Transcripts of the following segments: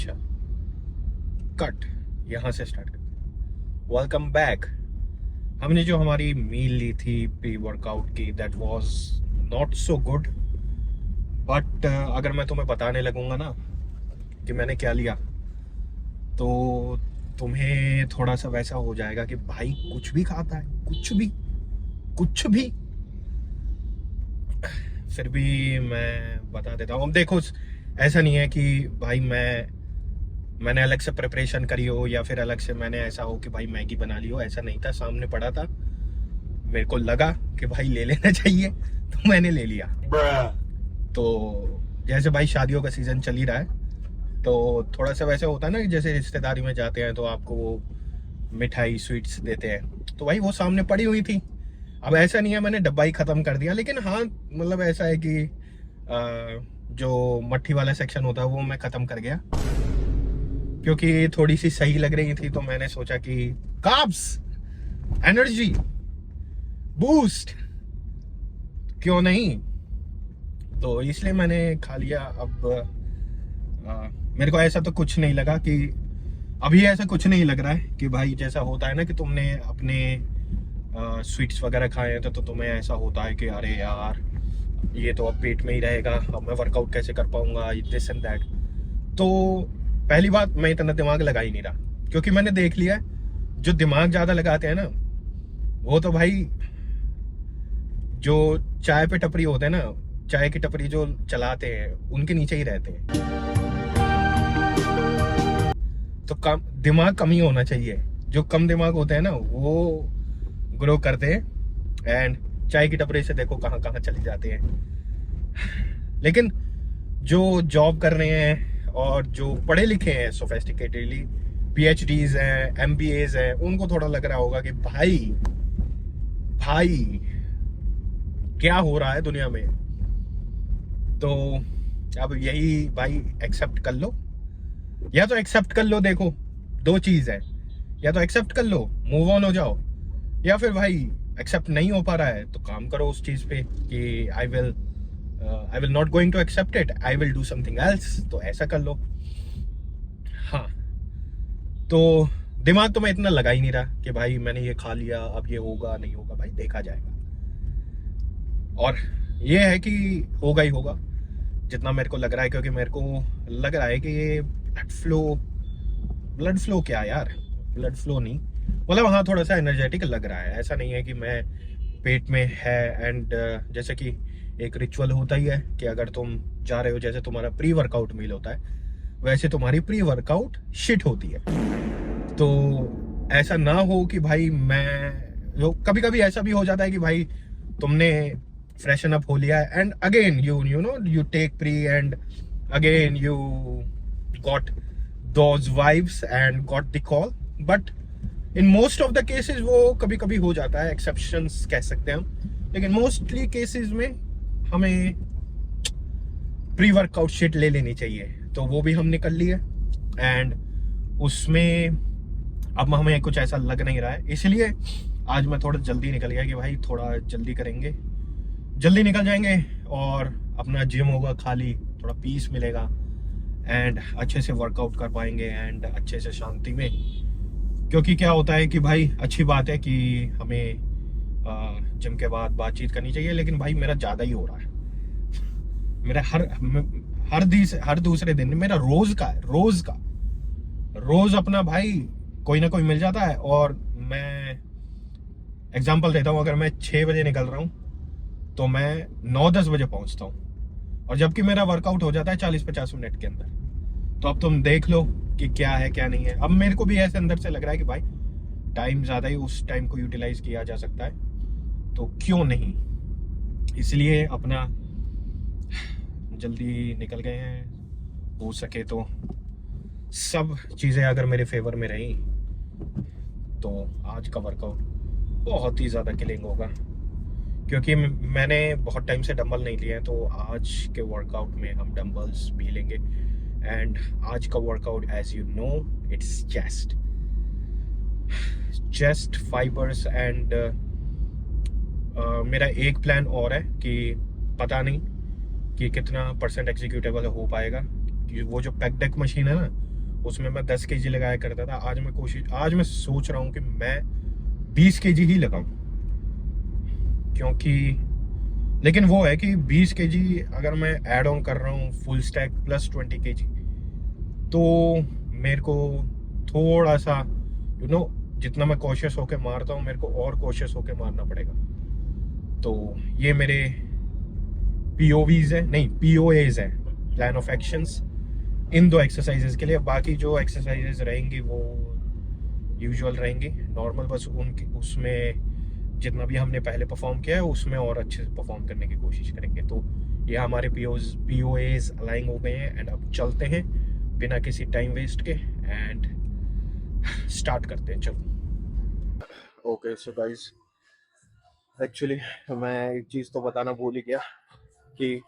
अच्छा, कट यहाँ से स्टार्ट करते। Welcome back. हमने जो हमारी मील ली थी प्री वर्कआउट की, that was not so good, but अगर मैं तुम्हें बताने लगूंगा ना कि मैंने क्या लिया, तो तुम्हें थोड़ा सा वैसा हो जाएगा कि भाई कुछ भी खाता है, कुछ भी। फिर भी मैं बता देता हूँ। अब देखो, ऐसा नहीं है कि भाई मैंने अलग से प्रिपरेशन करी हो या फिर अलग से मैंने ऐसा हो कि भाई मैगी बना ली हो, ऐसा नहीं था। सामने पड़ा था, मेरे को लगा कि भाई ले लेना चाहिए तो मैंने ले लिया। तो जैसे भाई शादियों का सीजन चल ही रहा है, तो थोड़ा सा वैसे होता है ना कि जैसे रिश्तेदारी में जाते हैं तो आपको वो मिठाई स्वीट्स देते हैं, तो भाई वो सामने पड़ी हुई थी। अब ऐसा नहीं है मैंने डब्बा ही खत्म कर दिया, लेकिन हाँ मतलब ऐसा है कि जो मट्ठी वाला सेक्शन होता है वो मैं खत्म कर गया, क्योंकि थोड़ी सी सही लग रही थी। तो मैंने सोचा कि कार्ब्स, एनर्जी बूस्ट, क्यों नहीं, तो इसलिए मैंने खा लिया। अब मेरे को ऐसा तो कुछ नहीं लगा कि अभी ऐसा कुछ नहीं लग रहा है कि भाई जैसा होता है ना कि तुमने अपने स्वीट्स वगैरह खाए हैं तो तुम्हें ऐसा होता है कि अरे यार ये तो अब पेट में ही रहेगा, अब मैं वर्कआउट कैसे कर पाऊंगा, दिस एंड दैट। तो पहली बात, मैं इतना दिमाग लगा ही नहीं रहा, क्योंकि मैंने देख लिया है जो दिमाग ज्यादा लगाते हैं ना, वो तो भाई जो चाय पे टपरी होते हैं ना, चाय की टपरी जो चलाते हैं उनके नीचे ही रहते हैं। तो कम दिमाग कम ही होना चाहिए। जो कम दिमाग होते हैं ना वो ग्रो करते हैं, एंड चाय की टपरी से देखो कहाँ कहाँ चले जाते हैं। लेकिन जो जॉब कर रहे हैं और जो पढ़े लिखे हैं सोफेस्टिकेटेडली, PhDs हैं, MBAs हैं, उनको थोड़ा लग रहा होगा कि भाई क्या हो रहा है दुनिया में। तो अब यही भाई एक्सेप्ट कर लो, या तो एक्सेप्ट कर लो। देखो दो चीज है, या तो एक्सेप्ट कर लो, मूव ऑन हो जाओ, या फिर भाई एक्सेप्ट नहीं हो पा रहा है तो काम करो उस चीज पे कि I will not going to accept it, I will do something else. तो ऐसा कर लो। हाँ, तो दिमाग तो मैं इतना लगा ही नहीं रहा कि भाई मैंने ये खा लिया अब ये होगा नहीं होगा, भाई देखा जाएगा। और ये है कि होगा ही होगा जितना मेरे को लग रहा है, क्योंकि मेरे को लग रहा है कि ये ब्लड फ्लो क्या यार, ब्लड फ्लो नहीं, मतलब हाँ थोड़ा सा एनर्जेटिक लग रहा है। ऐसा नहीं है कि मैं पेट में है। एंड जैसे कि एक रिचुअल होता ही है कि अगर तुम जा रहे हो, जैसे तुम्हारा प्री वर्कआउट मील होता है, वैसे तुम्हारी प्री वर्कआउट शिट होती है। तो ऐसा ना हो कि भाई मैं कभी कभी ऐसा भी हो जाता है कि भाई तुमने फ्रेशन अप हो लिया and again you take pre and again you got those vibes and got the call. But in most of the cases वो कभी कभी हो जाता है, एक्सेप्शंस कह सकते हैं हम, लेकिन मोस्टली केसेस में हमें प्री वर्कआउट शीट ले लेनी चाहिए। तो वो भी हम निकल लिए, एंड उसमें अब हमें कुछ ऐसा लग नहीं रहा है, इसलिए आज मैं थोड़ा जल्दी निकल गया कि भाई थोड़ा जल्दी करेंगे, जल्दी निकल जाएंगे और अपना जिम होगा खाली, थोड़ा पीस मिलेगा एंड अच्छे से वर्कआउट कर पाएंगे एंड अच्छे से शांति में। क्योंकि क्या होता है कि भाई अच्छी बात है कि हमें जिम के बाद बातचीत करनी चाहिए, लेकिन भाई मेरा ज़्यादा ही हो रहा है। मेरा हर दूसरे दिन मेरा रोज अपना भाई कोई ना कोई मिल जाता है। और मैं एग्जांपल देता हूँ, अगर मैं 6 बजे निकल रहा हूँ तो मैं 9-10 बजे पहुँचता हूँ, और जबकि मेरा वर्कआउट हो जाता है 40-50 मिनट के अंदर। तो अब तुम देख लो कि क्या है क्या नहीं है। अब मेरे को भी ऐसे अंदर से लग रहा है कि भाई टाइम ज़्यादा ही, उस टाइम को यूटिलाइज किया जा सकता है, तो क्यों नहीं। इसलिए अपना जल्दी निकल गए हैं। हो सके तो सब चीज़ें अगर मेरे फेवर में रही तो आज का वर्कआउट बहुत ही ज़्यादा किलिंग होगा, क्योंकि मैंने बहुत टाइम से डंबल नहीं लिए हैं। तो आज के वर्कआउट में हम डंबल्स भी लेंगे, एंड आज का workout as you know it's chest fibres. And मेरा एक प्लान और है कि पता नहीं कि कितना % एग्जीक्यूटेबल हो पाएगा, कि वो जो पैक डेक मशीन है ना, उसमें मैं 10 kg लगाया करता था। आज मैं सोच रहा हूँ कि मैं 20 kg ही लगाऊं, क्योंकि लेकिन वो है कि 20 kg अगर मैं ऐड ऑन कर रहा हूँ फुल स्टैक प्लस 20 kg, तो मेरे को थोड़ा सा जितना मैं कॉशियस होके मारता हूँ, मेरे को और कॉशियस होके मारना पड़ेगा। तो ये मेरे पीओवीज है, नहीं पीओएज है, plan of actions, in 2 exercises के लिए। बाकी जो एक्सरसाइजेज रहेंगी वो यूजुअल रहेंगी, नॉर्मल, बस उनकी उसमें जितना भी हमने पहले परफॉर्म किया है उसमें और अच्छे से परफॉर्म करने की कोशिश करेंगे। तो ये हमारे पीओएज अलाइन हो गए हैं, एंड अब चलते हैं बिना किसी टाइम वेस्ट के, एंड स्टार्ट करते हैं। चलो, ओके सो गाइस, एक्चुअली मैं एक चीज़ तो बताना भूल ही गया कि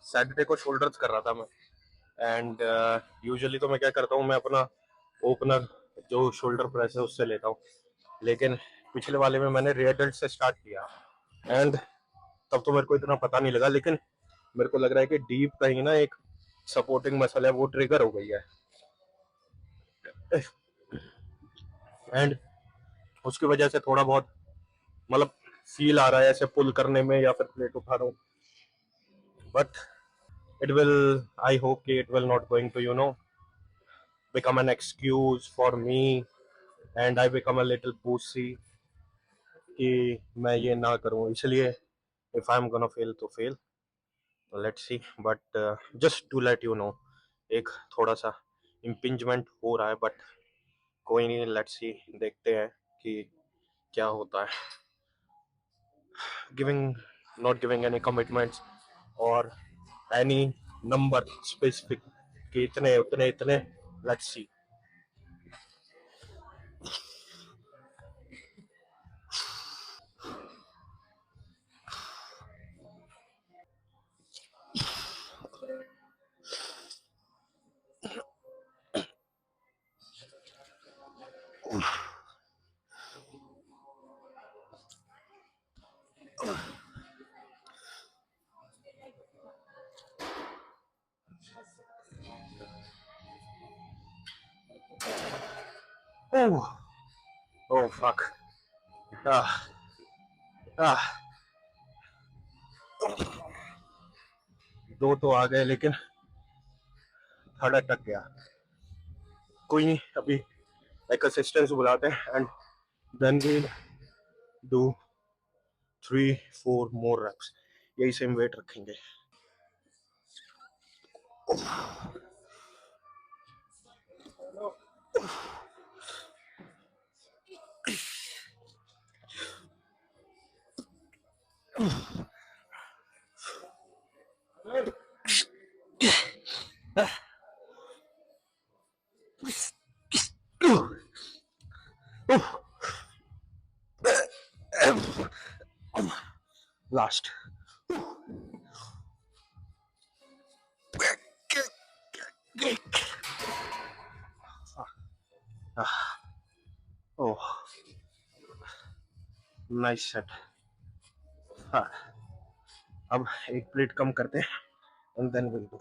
सैटरडे को शोल्डर्स कर रहा था मैं, एंड यूजुअली तो मैं क्या करता हूँ, मैं अपना ओपनर जो शोल्डर प्रेस है उससे लेता हूँ, लेकिन पिछले वाले में मैंने रेयर डेल्ट से स्टार्ट किया, एंड तब तो मेरे को इतना पता नहीं लगा, लेकिन मेरे को लग रहा है कि डीप कहीं ना एक सपोर्टिंग मसल है वो ट्रिगर हो गई है, एंड उसकी वजह से थोड़ा बहुत मतलब फील आ रहा है ऐसे पुल करने में या फिर प्लेट उठा रहा हूँ, but it will I hope it will not going to become an excuse for me and I become a little pussy कि मैं ये ना करूँ, इसलिए if I'm gonna fail तो fail, let's see, but just to let you know एक थोड़ा सा impingement हो रहा है, बट कोई नहीं, let's see, देखते हैं कि क्या होता है। giving not giving any commitments or any number specific कि इतने उतने इतने, let's see। Oh, oh fuck, ah, ah, दो तो आ गए लेकिन थर्ड अटक गया। कोई नहीं, अभी एक असिस्टेंट बुलाते हैं and then we do 3-4 more reps, यही सेम वेट रखेंगे। Last, oh nice set. हाँ, अब एक प्लेट कम करते हैं and then will do.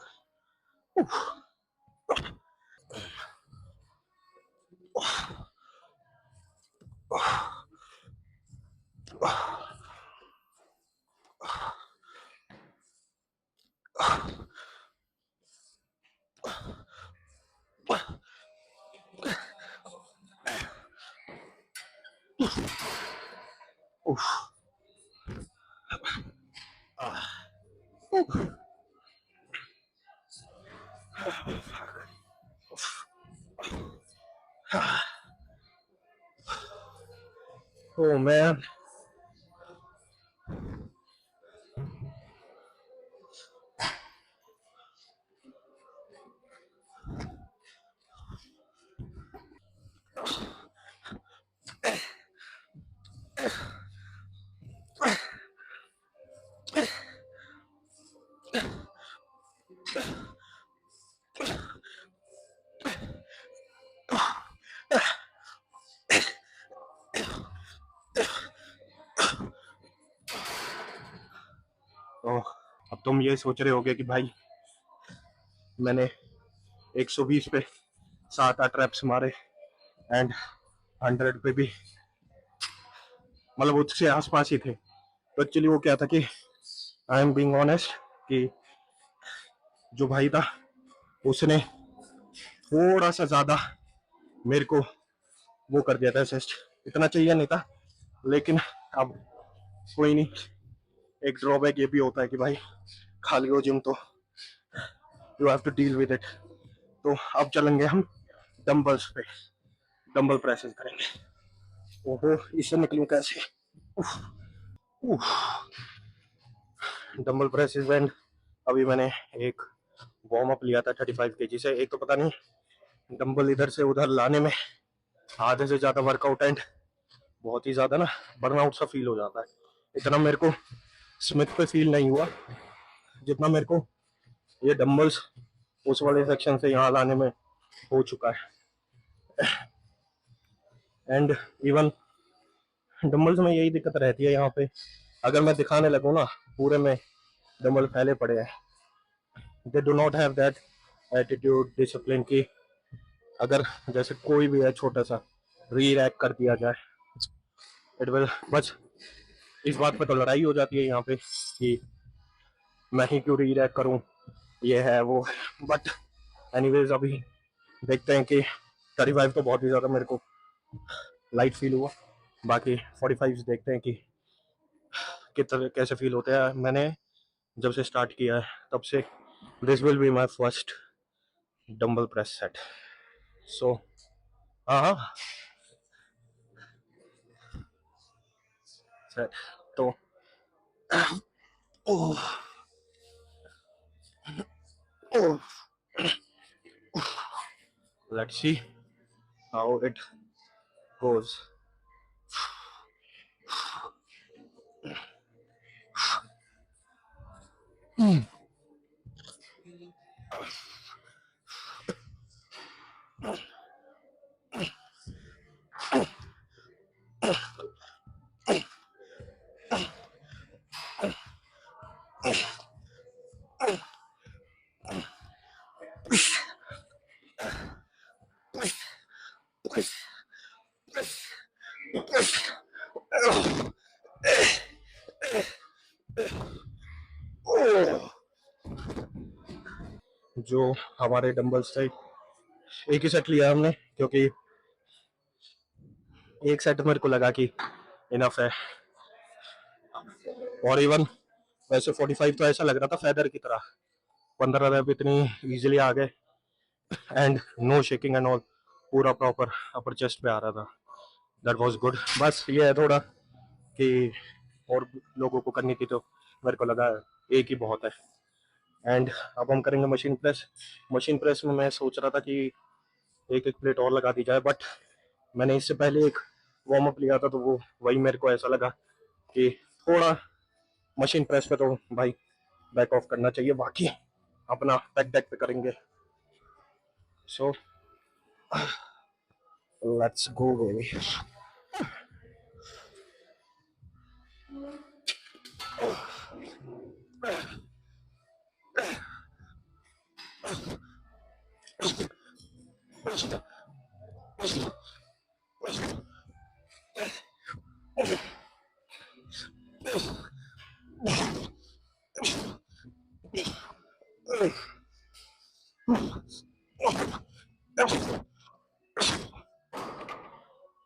Oh man, अब तुम ये सोच रहे होगे कि भाई मैंने 120 पे 7-8 रेप्स मारे एंड 100 पे भी मतलब उससे आसपास ही थे। तो एक्चुअली वो क्या था कि आई एम बीइंग ऑनेस्ट कि जो भाई था उसने थोड़ा सा ज्यादा मेरे को वो कर दिया था असिस्ट। इतना चाहिए नहीं था, लेकिन अब कोई नहीं। एक ड्रॉबैक ये भी होता है कि भाई खाली हो जिम तो you have to deal with it. तो अब चलेंगे हम डंबल्स पे, डंबल प्रेसेस करेंगे। ओहो, इससे निकलूं कैसे? उफ, उफ, डंबल प्रेसेस एंड अभी मैंने एक वार्म अप लिया था 35 kg से। एक तो पता नहीं डंबल इधर से उधर लाने में आधे से ज्यादा वर्कआउट एंड बहुत ही ज्यादा ना बर्नआउट सा फील हो जाता है। इतना मेरे को स्मिथ पे फील नहीं हुआ जितना मेरे को ये डंबल्स उस वाले सेक्शन से यहाँ लाने में हो चुका है। एंड इवन डंबल्स में यही दिक्कत रहती है यहाँ पे, अगर मैं दिखाने लगूँ ना पूरे में डंबल फैले पड़े हैं। They do not have that attitude discipline की अगर जैसे कोई भी है छोटा सा री रैक कर दिया जाए इट विल, बस इस बात पे तो लड़ाई हो जाती है यहाँ पे कि मैं ही क्यों री रैक करूँ, ये है वो। बट एनीवेज अभी देखते हैं कि 35 तो बहुत ही ज्यादा मेरे को लाइट फील हुआ, बाकी 45 देखते हैं कि कितना कैसे फील होते हैं। मैंने जब से स्टार्ट किया है तब से this will be my first dumbbell press set. So हाँ सेट तो oh oh let's see how it goes. जो हमारे डंबल्स थे एक ही सेट लिया हमने क्योंकि एक सेट मेरे को लगा कि इनफ है। और इवन वैसे 45 तो ऐसा लग रहा था फेदर की तरह, 15 रैप इतनी इजीली आ गए and no shaking and all, पूरा प्रॉपर अपर चेस्ट पे आ रहा था। That was good. बस ये है थोड़ा कि और लोगों को करनी थी तो मेरे को लगा एक ही बहुत है। एंड अब हम करेंगे मशीन प्रेस। मशीन प्रेस में मैं सोच रहा था कि एक एक प्लेट और लगा दी जाए, बट मैंने इससे पहले एक वार्म अप लिया था तो वो वही मेरे को ऐसा लगा कि थोड़ा मशीन प्रेस पे तो भाई बैक ऑफ करना चाहिए, बाकी अपना बैक डेक पे करेंगे। So let's go baby.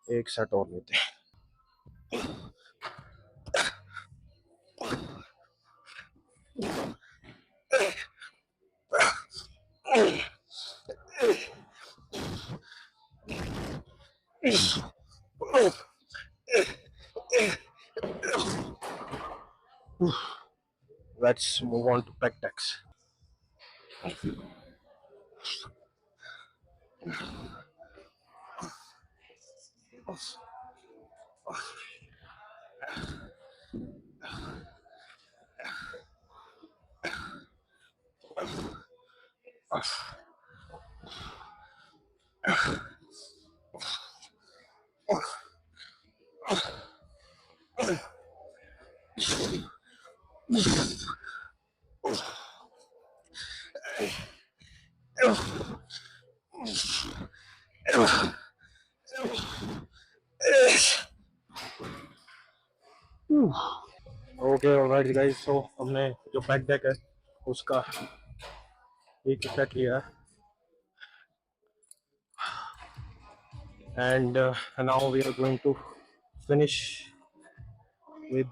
एक सेट और लेते हैं। Let's move on to pec decks. Okay alright guys, तो हमने जो बैक डेक है उसका एक हिस्सा किया and now we are going to finish with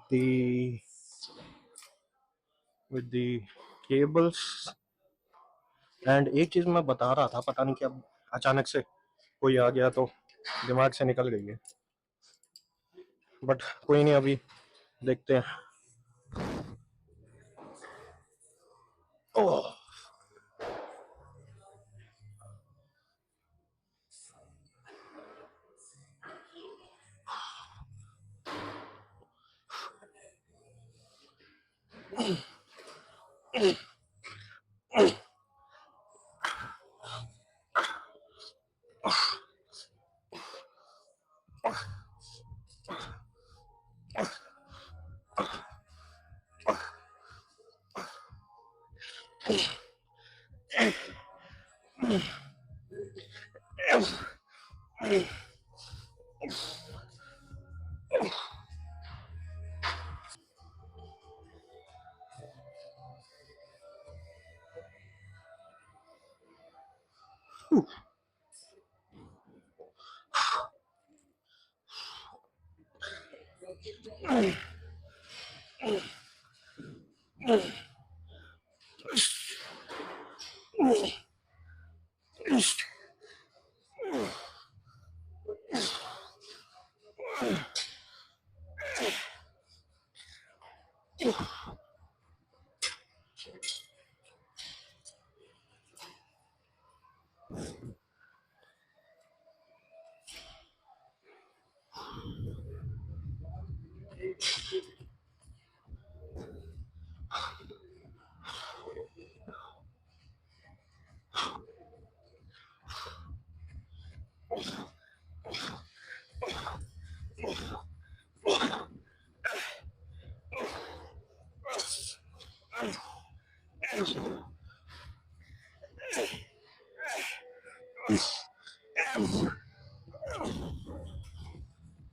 the cables. And एक चीज मैं बता रहा था, पता नहीं क्या अचानक से कोई आ गया तो दिमाग से निकल गई है, बट कोई नहीं, अभी देखते हैं. ओह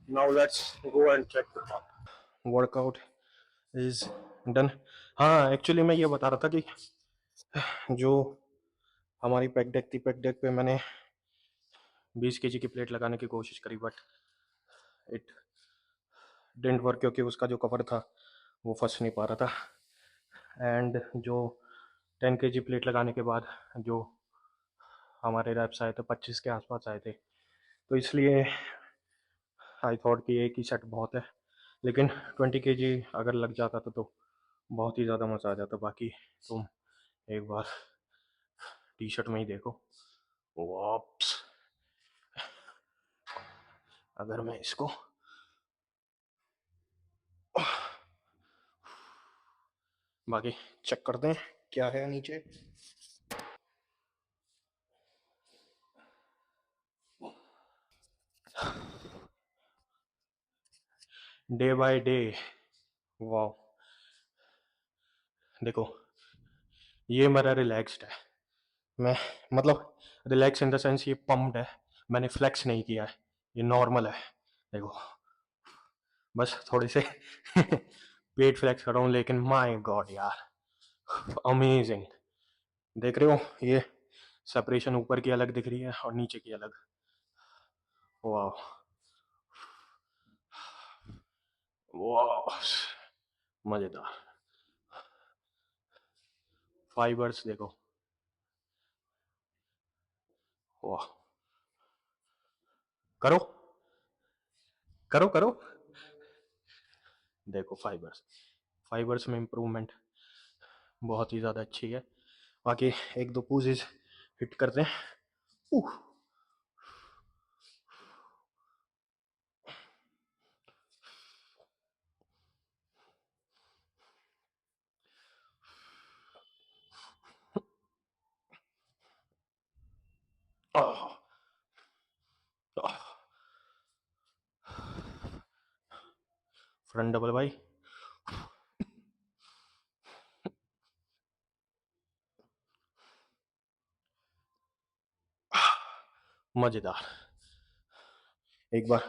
now let's go and check the workout is done. हाँ एक्चुअली मैं ये बता रहा था कि जो हमारी पैक डेक थी, पैक डेक पे मैंने 20 केजी की प्लेट लगाने की कोशिश करी, बट इट डिडंट वर्क क्योंकि उसका जो कवर था वो फंस नहीं पा रहा था. एंड जो 10 केजी प्लेट लगाने के बाद जो हमारे रैप्स आए थे 25 के आसपास आए थे, तो इसलिए आई थॉट कि एक ही सेट बहुत है. लेकिन 20 केजी अगर लग जाता तो बहुत ही ज़्यादा मज़ा आ जाता. बाकी तुम एक बार टी शर्ट में ही देखो. वाप्स, अगर मैं इसको बाकी चेक करते हैं क्या है नीचे. डे बाय डे, वाह, देखो ये मेरा रिलैक्स्ड है. मैं मतलब रिलैक्स इन द सेंस ये पम्प्ड है. मैंने फ्लेक्स नहीं किया है, ये नॉर्मल है. देखो बस थोड़े से पेट फ्लेक्स कर रहा हूँ, लेकिन माय गॉड यार, अमेजिंग. देख रहे हो ये सेपरेशन ऊपर की अलग दिख रही है और नीचे की अलग. वाह वाह, मजेदार. फाइबर्स देखो, वाह. करो करो करो, देखो फाइबर्स, फाइबर्स में इम्प्रूवमेंट बहुत ही ज़्यादा अच्छी है. बाकी एक दो पूजेज हिट करते हैं. फ्रंट डबल भाई, मजेदार। एक बार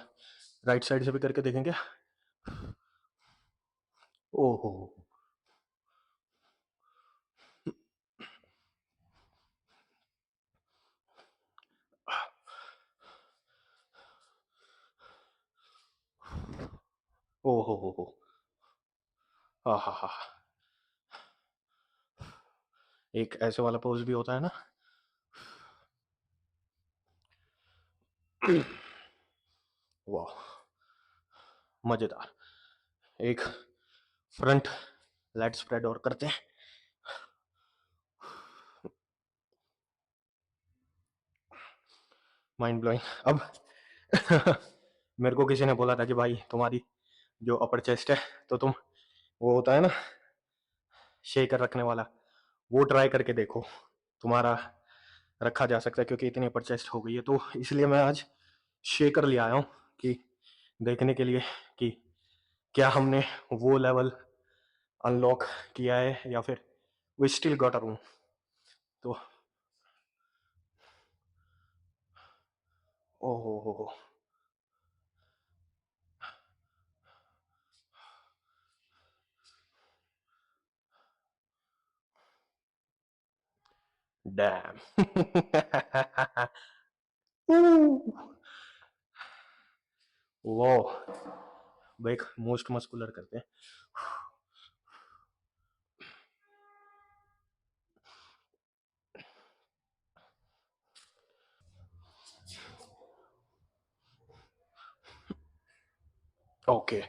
राइट साइड से भी करके देखेंगे। ओहो, ओहो हो, हा हा हा। एक ऐसे वाला पोज भी होता है ना। वाह, मजेदार। एक फ्रंट लेट स्प्रेड और करते हैं। Mind blowing. अब मेरे को किसी ने बोला था कि भाई तुम्हारी जो अपर चेस्ट है, तो तुम वो होता है ना शेकर रखने वाला, वो ट्राई करके देखो, तुम्हारा रखा जा सकता है, क्योंकि इतनी अपर चेस्ट हो गई है। तो इसलिए मैं आज शेकर ले आया हूँ कि देखने के लिए कि क्या हमने वो लेवल अनलॉक किया है या फिर we still got a room. तो ओहो, डैम। वो एक मोस्ट मस्कुलर करते हैं। ओके,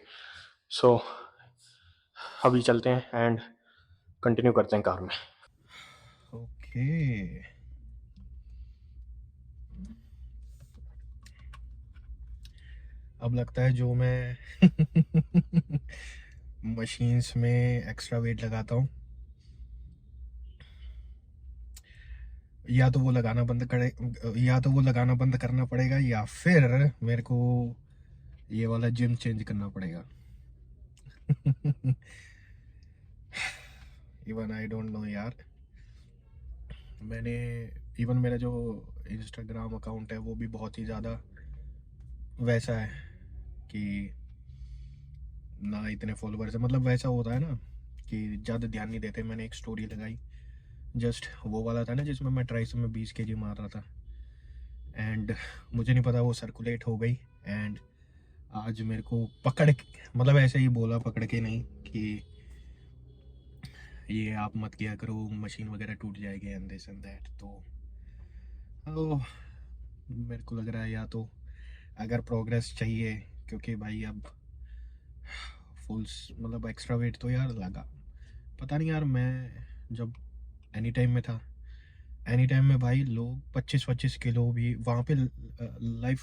सो अभी चलते हैं एंड कंटिन्यू करते हैं कार में। ओके, अब लगता है जो मैं मशीन्स में एक्स्ट्रा वेट लगाता हूँ, या तो वो लगाना बंद करे, या तो वो लगाना बंद करना पड़ेगा, या फिर मेरे को ये वाला जिम चेंज करना पड़ेगा। इवन आई डोंट नो यार। मैंने इवन मेरा जो इंस्टाग्राम अकाउंट है वो भी बहुत ही ज़्यादा वैसा है कि ना इतने फॉलोअर्स है, मतलब वैसा होता है ना कि ज़्यादा ध्यान नहीं देते। मैंने एक स्टोरी लगाई, जस्ट वो वाला था ना जिसमें मैं ट्राइसेप में 20 kg मार रहा था, एंड मुझे नहीं पता वो सर्कुलेट हो गई। एंड आज मेरे को मतलब ऐसे ही बोला, पकड़ के नहीं कि ये आप मत किया करो, मशीन वगैरह टूट जाएगी एंड दिस एंड दैट। तो मेरे को लग रहा है या तो अगर प्रोग्रेस चाहिए, क्योंकि भाई अब फुल मतलब एक्स्ट्रा वेट तो यार लगा, पता नहीं यार। मैं जब एनी टाइम में था, एनी टाइम में भाई लोग 25-25 किलो भी वहाँ पे लाइफ,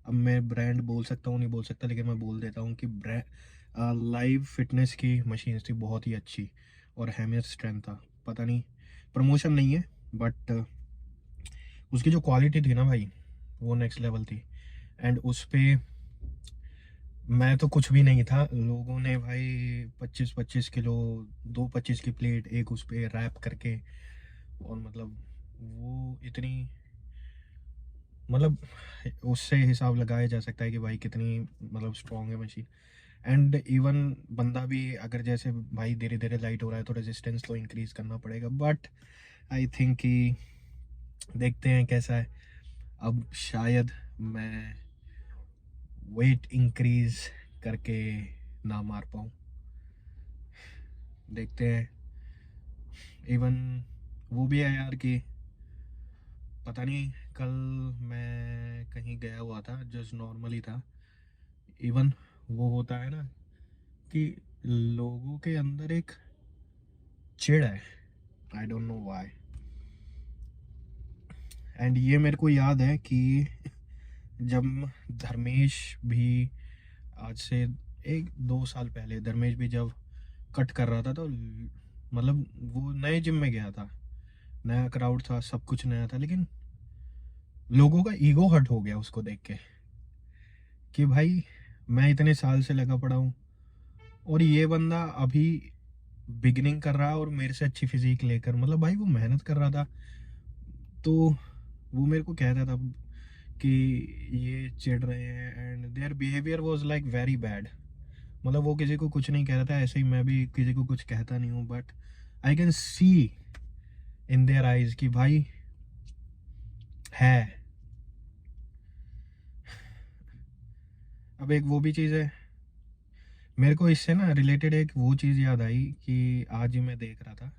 अब मैं ब्रांड बोल सकता हूँ नहीं बोल सकता, लेकिन मैं बोल देता हूँ कि ब्रांड लाइव फिटनेस की मशीन थी बहुत ही अच्छी, और हैमियर स्ट्रेंथ था। पता नहीं, प्रमोशन नहीं है, बट उसकी जो क्वालिटी थी ना भाई, वो नेक्स्ट लेवल थी। एंड उस पे मैं तो कुछ भी नहीं था, लोगों ने भाई 25-25 किलो, 2 25 की प्लेट एक उस पे रैप करके, और मतलब वो इतनी, मतलब उससे हिसाब लगाया जा सकता है कि भाई कितनी मतलब स्ट्रॉन्ग है मशीन। एंड इवन बंदा भी अगर जैसे भाई धीरे धीरे लाइट हो रहा है तो रेजिस्टेंस तो इंक्रीज करना पड़ेगा, बट आई थिंक कि देखते हैं कैसा है। अब शायद मैं वेट इंक्रीज करके ना मार पाऊँ, देखते हैं। इवन वो भी है यार कि पता नहीं, कल मैं कहीं गया हुआ था, जस्ट नॉर्मली था। इवन वो होता है ना कि लोगों के अंदर एक चिढ़ है, I don't know why. And ये मेरे को याद है कि जब धर्मेश भी, आज से 1-2 साल पहले धर्मेश भी जब कट कर रहा था, तो मतलब वो नए जिम में गया था, नया क्राउड था, सब कुछ नया था, लेकिन लोगों का ईगो हर्ट हो गया उसको देख के कि भाई मैं इतने साल से लगा पड़ा हूँ, और ये बंदा अभी बिगिनिंग कर रहा है और मेरे से अच्छी फिजिक लेकर, मतलब भाई वो मेहनत कर रहा था। तो वो मेरे को कहता था कि ये चिढ़ रहे हैं and their behaviour was like very bad. मतलब वो किसी को कुछ नहीं कह रहा था, ऐसे ही मैं भी किसी को कुछ कहता नहीं हूँ, but I can see in their eyes कि भाई है। अब एक वो भी चीज़ है, मेरे को इससे ना रिलेटेड एक वो चीज़ याद आई कि आज ही मैं देख रहा था,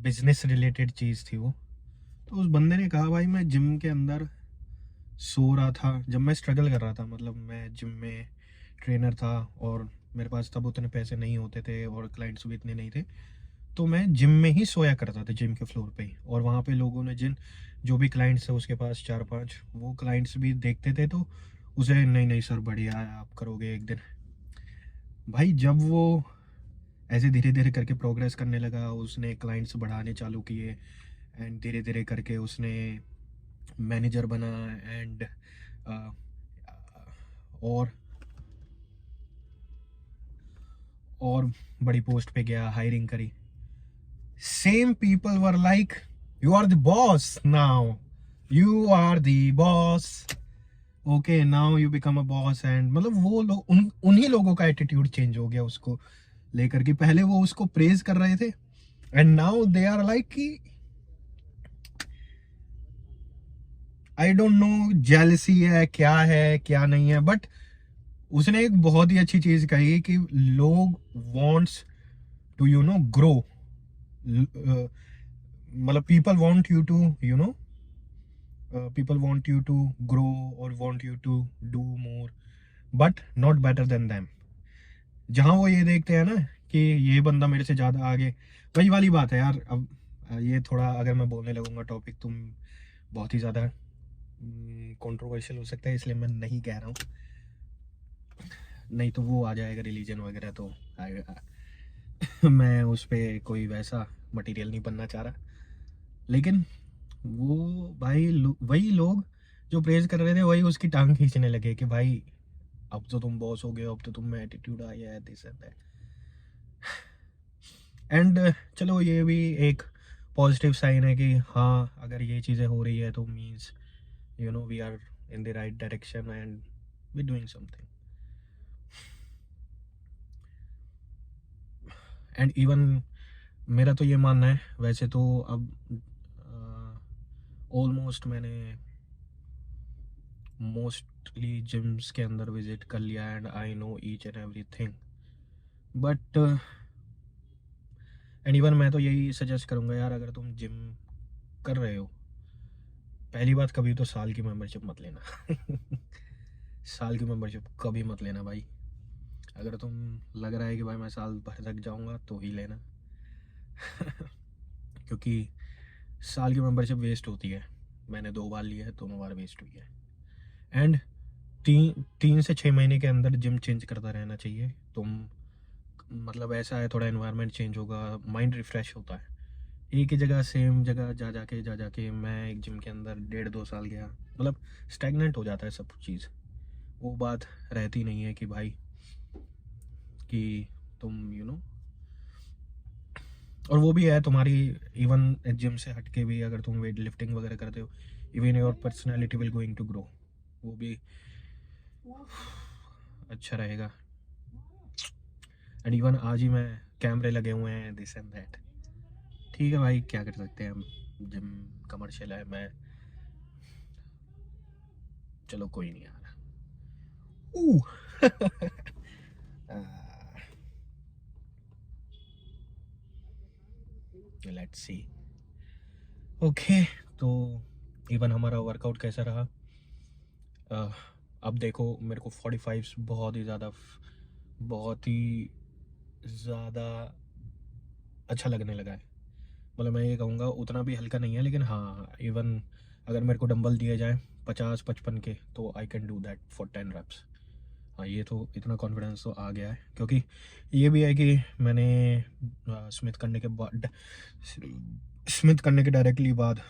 बिजनेस रिलेटेड चीज़ थी वो। तो उस बंदे ने कहा भाई मैं जिम के अंदर सो रहा था जब मैं स्ट्रगल कर रहा था, मतलब मैं जिम में ट्रेनर था और मेरे पास तब उतने पैसे नहीं होते थे और क्लाइंट्स भी इतने नहीं थे, तो मैं जिम में ही सोया करता था, जिम के फ्लोर पे ही। और वहाँ पे लोगों ने जो भी क्लाइंट्स थे उसके पास 4-5, वो क्लाइंट्स भी देखते थे तो उसे नहीं नहीं सर बढ़िया है, आप करोगे एक दिन। भाई जब वो ऐसे धीरे धीरे करके प्रोग्रेस करने लगा, उसने क्लाइंट्स बढ़ाने चालू किए एंड धीरे धीरे करके उसने मैनेजर बना एंड और और बड़ी पोस्ट पे गया, हायरिंग करी। Same people were like you are the boss now, you are the boss, okay now you become a boss. And मतलब वो लोग उन्हीं लोगों का एटीट्यूड चेंज हो गया उसको लेकर के। पहले वो उसको प्रेज कर रहे थे and now they are like कि आई डोंट नो जेलसी है क्या नहीं है, बट उसने एक बहुत ही अच्छी चीज कही कि लोग वांट्स टू ग्रो, मतलब people want you to people want you to grow और want you to do more, but not better than them. जहां वो ये देखते हैं ना कि ये बंदा मेरे से ज्यादा आगे, वही वाली बात है यार। अब ये थोड़ा अगर मैं बोलने लगूंगा टॉपिक तुम बहुत ही ज्यादा कंट्रोवर्शियल हो सकता है, इसलिए मैं नहीं कह रहा हूँ, नहीं तो वो आ जाएगा रिलीजन वगैरह तो आएगा। मैं उस पर कोई वैसा मटेरियल नहीं बनना चाह रहा। लेकिन वो भाई वही लोग जो प्रेज कर रहे थे वही उसकी टांग खींचने लगे कि भाई अब तो तुम बॉस हो गए, अब तो तुम में एटीट्यूड आ गया है, दिस एंड दैट। एंड चलो ये भी एक पॉजिटिव साइन है कि हाँ अगर ये चीज़ें हो रही है तो means we are in the right direction and we doing something. And even मेरा तो ये मानना है वैसे तो अब ऑलमोस्ट मैंने मोस्टली जिम्स के अंदर विजिट कर लिया and I know each and everything, but and even मैं तो यही सजेस्ट करूँगा यार, अगर तुम जिम कर रहे हो, पहली बात कभी तो साल की मेंबरशिप मत लेना। साल की मेंबरशिप कभी मत लेना भाई। अगर तुम लग रहा है कि भाई मैं साल भर तक जाऊँगा तो ही लेना। क्योंकि साल की मेंबरशिप वेस्ट होती है। मैंने 2 बार लिया है, दोनों बार वेस्ट हुई है। एंड 3 से 6 महीने के अंदर जिम चेंज करता रहना चाहिए। तुम मतलब ऐसा है, थोड़ा एनवायरनमेंट चेंज होगा, माइंड रिफ्रेश होता है। एक ही जगह सेम जगह जा जाके मैं एक जिम के अंदर 1.5-2 साल गया, मतलब स्टैगनेंट हो जाता है सब चीज़। वो बात रहती नहीं है कि भाई कि तुम और वो भी है तुम्हारी, इवन जिम से हटके भी अगर तुम वेट लिफ्टिंग वगैरह करते हो, even your personality will going to grow, वो भी अच्छा रहेगा। एंड इवन आज ही मैं कैमरे लगे हुए हैं, दिस एंड दैट। ठीक है भाई, क्या कर सकते हैं हम, जिम कमर्शियल है। मैं चलो कोई नहीं यार। Let's see. ओके, तो इवन हमारा वर्कआउट कैसा रहा? अब देखो मेरे को 45 बहुत ही ज़्यादा अच्छा लगने लगा है। मतलब मैं ये कहूँगा उतना भी हल्का नहीं है, लेकिन हाँ इवन अगर मेरे को डंबल दिए जाएँ 50-55 के तो I can do that for 10 reps। हाँ ये तो इतना कॉन्फिडेंस तो आ गया है, क्योंकि ये भी है कि मैंने स्मिथ करने के डायरेक्टली बाद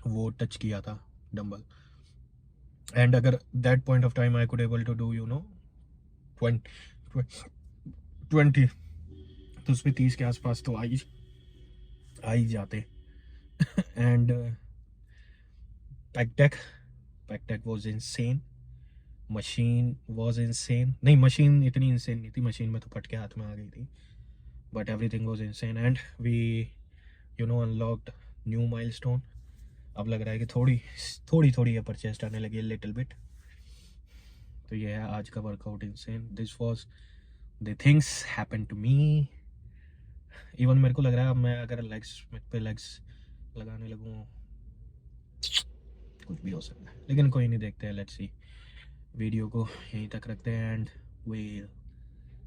वो टच किया था डंबल। एंड अगर that point of time I could able to do 20 तो उस पर 30 के आसपास तो आ ही जाते। And pack deck was insane, machine was insane, नहीं मशीन इतनी इनसेन नहीं थी, मशीन में तो फट के हाथ में आ गई थी, but everything was insane and we unlocked new milestone. अब लग रहा है कि थोड़ी थोड़ी अपर चेस्ट आने लगी है, लिटिल बिट। तो ये है आज का workout insane. This was the things happen to me. Even मेरे को लग रहा है अब मैं अगर लेग्स पे लेग्स लगाने लगूँ कुछ भी हो सकता है, लेकिन कोई नहीं, देखते हैं, लेट्स सी। वीडियो को यहीं तक रखते हैं and we'll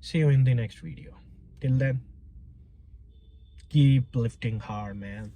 see you in the next video. Till then, keep lifting hard, man.